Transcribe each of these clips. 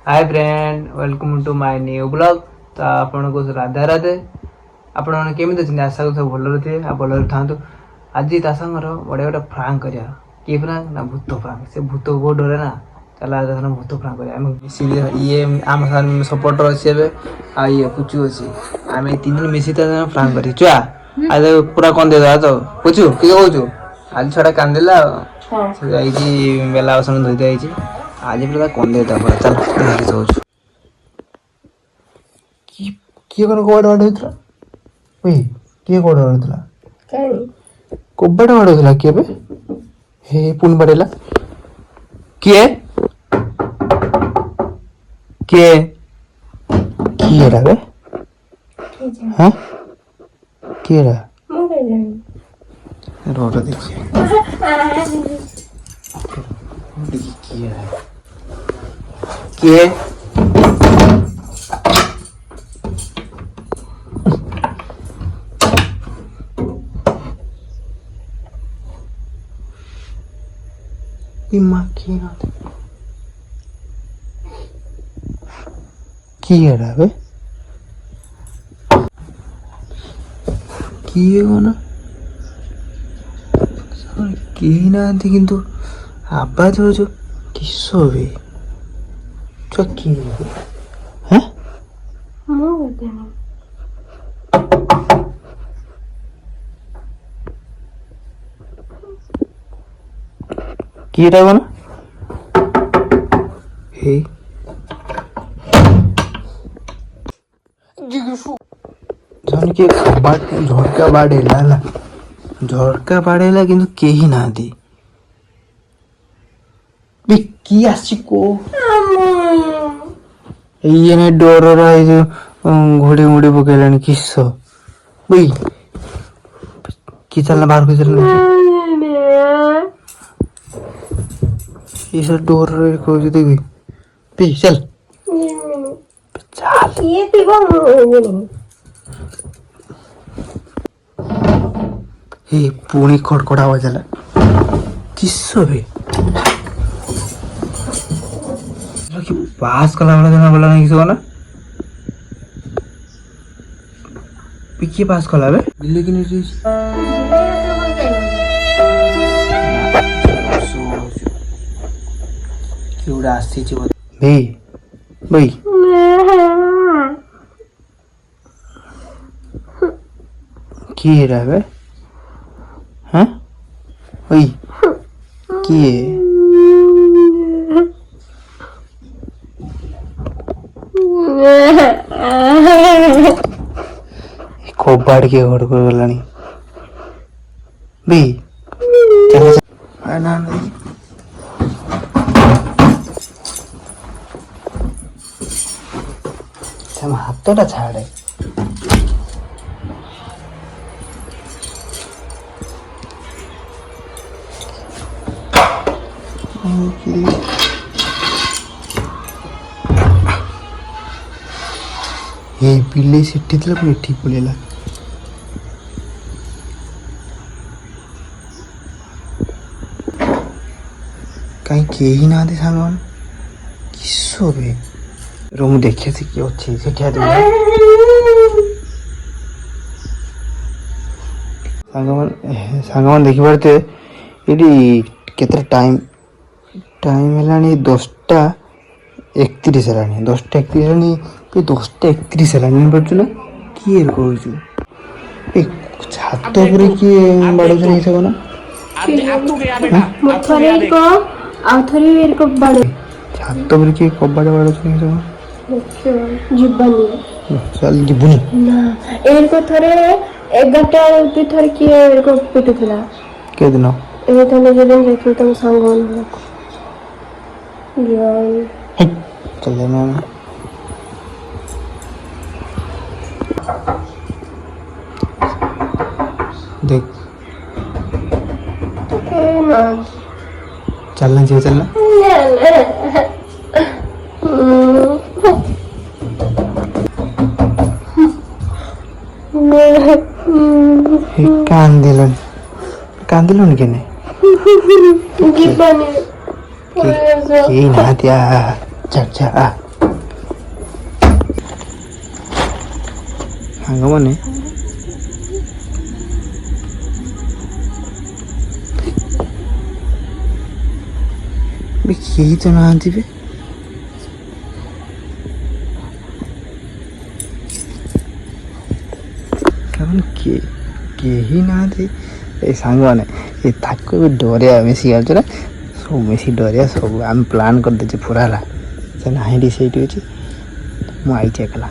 Hi friend, welcome to my new blog. तो आपण को राधे राधे। आपण मैंने केमी अच्छे आशा को सब भल थे भल था। आज ता सांगर बड़े गोटे फ्रांक करा किए फ्रांक ना भूत फ्रांक। से भूत को बहुत डरे ना, चल आज भूत फ्रांक करा। ये आम सपोर्टर अच्छे ये पुचू अच्छी आम तीन दिन मिसी फ्रांक कर छुआ आज पूरा कौन दे तो पुचू किए कहूँ आज छुआ कांदिला बेला बसन धोई जाइए आज पूरा कौन दे पूरा चल देखी किए कौन कबाड़ बाड़ होता किए कबाड़ बाड़ होता कबाड़ बाड़ होता किए हे पुणी बाड़ेला किए किए किए रे हाँ किए रे रोड देखिए किए किए किए रे किए कौन कहीं ना किंतु आवाज हो जो किसो भी किए हैं किए रे कौन हे जन के झटका बाड़ेला झटका बाड़ेला किंतु केही ना दी की आसी को ये ने डर रहा जो घोड़ी मुड़ी पकेलानी किस बई कि चलना बाहर को चलना ये सब डर रहे को जो देखी पी चल चल ये हे पुणी खड़खड़ा आवाज आला किसो भी कि पास कला वाला जना बोला नहीं किसो ना पिके पास कला बे बिल्ली की नहीं क्यों आसी छी भाई भाई की रे बे हाँ भाई की कबाड़ के घर को गलानी बे चल ना नहीं हम हाथों छाड़े ये पिल्ले सिट्टी तले पुणी ठीक पड़ेला कहीं केही ना दे सामान किसो बे रूम देखे से कि अच्छे से क्या दे सांगमान देखि पड़ते ये केते टाइम टाइम हेलानी 10:31 हेलानी 10:31 हेलानी पे 10:31 हेलानी पड़छु ना किए कहूछु ए छात पर किए बाड़ो नहीं सको ना थरे को आ थरे को बाड़ो छात पर किए कबाड़ बाड़ो नहीं सको जीवनी चल जीवनी ना एर को थरे 11टा पे थरे किए एर को पिटुला के दिन ए तने जदन देखि तुम संगन यार चल ना देख चलना चाहिए चलना कांदिलन के नहीं की ना दिया चल चल ସାଙ୍ଗମାନେ କେହି ତ ନାହାନ୍ତି ବେ। କାରଣ କେହି ନାହାନ୍ତି ଏ ସାଙ୍ଗମାନେ ଏ ତାକୁ ବି ଡରିବା ମିଶି ଯାଉଛୁ ନା ସବୁ ମିଶି ଡରିବା ସବୁ ଆମେ ପ୍ଲାନ୍ କରିଦେଇଛୁ ପୁରା ହେଲା। ସେ ନାହିଁଟି ସେଇଠି ଅଛି ମୁଁ ଆଇଛି ଏକଲା।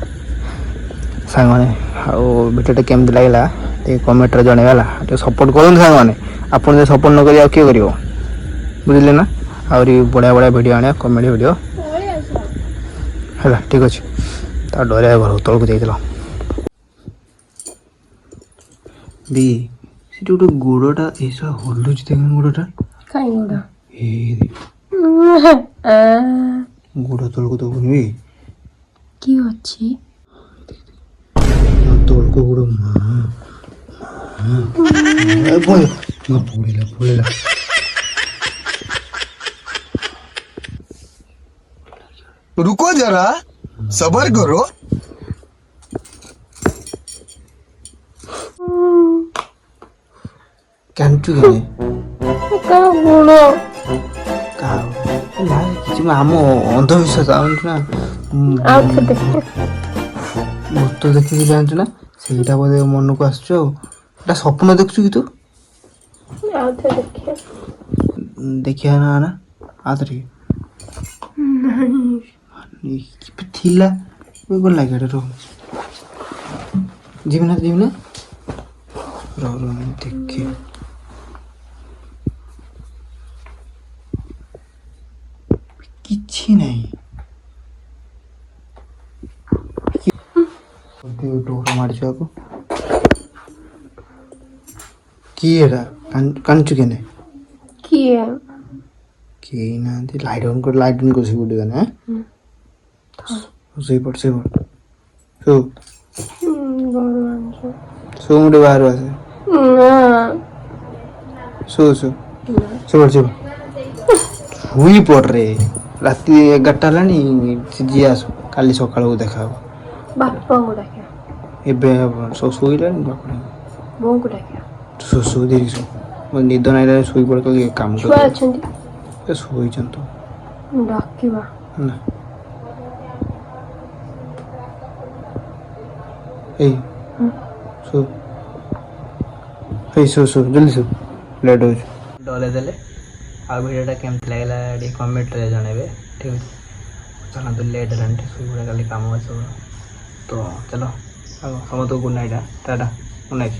ସାଙ୍ଗମାନେ ଆଉ ଭିଡ଼ିଓଟା କେମିତି ଲାଗିଲା ଟିକେ କମେଣ୍ଟରେ ଜଣେଇବା ହେଲା। ଟିକେ ସପୋର୍ଟ କରନ୍ତୁ ସାଙ୍ଗମାନେ। ଆପଣ ଯଦି ସପୋର୍ଟ ନ କରିବେ ଆଉ କିଏ କରିବ ବୁଝିଲେ ନା। ଆହୁରି ବଢ଼ିଆ ବଢ଼ିଆ ଭିଡ଼ିଓ ଆଣିବା କମେଡ଼ି ଭିଡ଼ିଓ ହେଲା ଠିକ୍ ଅଛି। ତା ଡରିବା ଘର ତଳକୁ ଯାଇଥିଲ ବି ସେଠି ଗୋଟେ ଗୋଡ଼ଟା ଏସା ହଲୁଛି ଦେଖୁନ ଗୋଡ଼ଟା କାଇଁ ଗୋଡ଼ ଏ ଗୋଡ଼ ତଳକୁ ଦେବୁନି ବେ କି ଅଛି ତଳକୁ ଗୋଡ଼ ପଳେଇଲା। रुको जरा सबर करो। କାନ୍ଦୁଛୁ କେନେ କାହା ଗୋଡ଼ କିଛି ଆମ ଅନ୍ଧବିଶ୍ୱାସ ଜାଣିଛୁ ନା ଆଉ ଥରେ ଦେଖ ଭୂତ ଦେଖିକି ଜାଣିଛୁ ନା ସେଇଟା ବୋଧେ ମନକୁ ଆସୁଛୁ ଆଉ ଏଇଟା ସ୍ୱପ୍ନ ଦେଖୁଛୁ କି ତୁ ଆଉ ଥରେ ଦେଖିଆ ଦେଖିବା ନା ଆଉ ଥରେ ଥିଲା ଭଲ ଲାଗେ ଏଟା ଯିବି ନା ଦେଖେ କିଛି ନାହିଁ ଡୋର ମାରିଛୁ ଆକୁ କିଏ ଏଟା କାନ୍ଦୁଛୁ କେନେ କିଏ କେହି ନାହାନ୍ତି ଲାଇଟ୍ ଅନ୍ କରି ଶୋଇ ପଡ଼ିବ ନା ଶୋଇପଡ଼ ଶୋ ମୁଁ ଟିକେ ବାହାରୁ ଆସେ ଶୋଇପଡ଼ରେ ରାତି 11ଟା ହେଲାଣି ଯିଏ ଆସୁ କାଲି ସକାଳକୁ ଦେଖା ହବ ବାପାଙ୍କୁ ଡାକିଆ ଏବେ ସବୁ ଶୋଇଲାଣି ବାପା ବୋଉଙ୍କୁ ଡାକିଆ ଶୋଇଦେଇକି ମୋ ନିଦ ନାଇଁ ଶୋଇପଡ଼ କାମ ଛୁଆ ଅଛନ୍ତି ଶୋଇଛନ୍ତି ଡାକିବା ନା ଏଇ ଶୋ ଜଲ୍ଦି ଶୋ ଲେଟ୍ ହେଉଛି ଡରେଇ ଦେଲେ ଆଉ ଭିଡ଼ିଓଟା କେମିତି ଲାଗିଲା ଟିକେ କମେଣ୍ଟରେ ଜଣେଇବେ ଠିକ୍ ଅଛି ଚାଲନ୍ତୁ ଲେଟ୍ ହେଲାଣି ଟିକେ ଶୋଇପଡ଼ିବା କାଲି କାମ ଅଛି ତ ଚାଲ ଆଉ ସମସ୍ତଙ୍କୁ good night tata good night.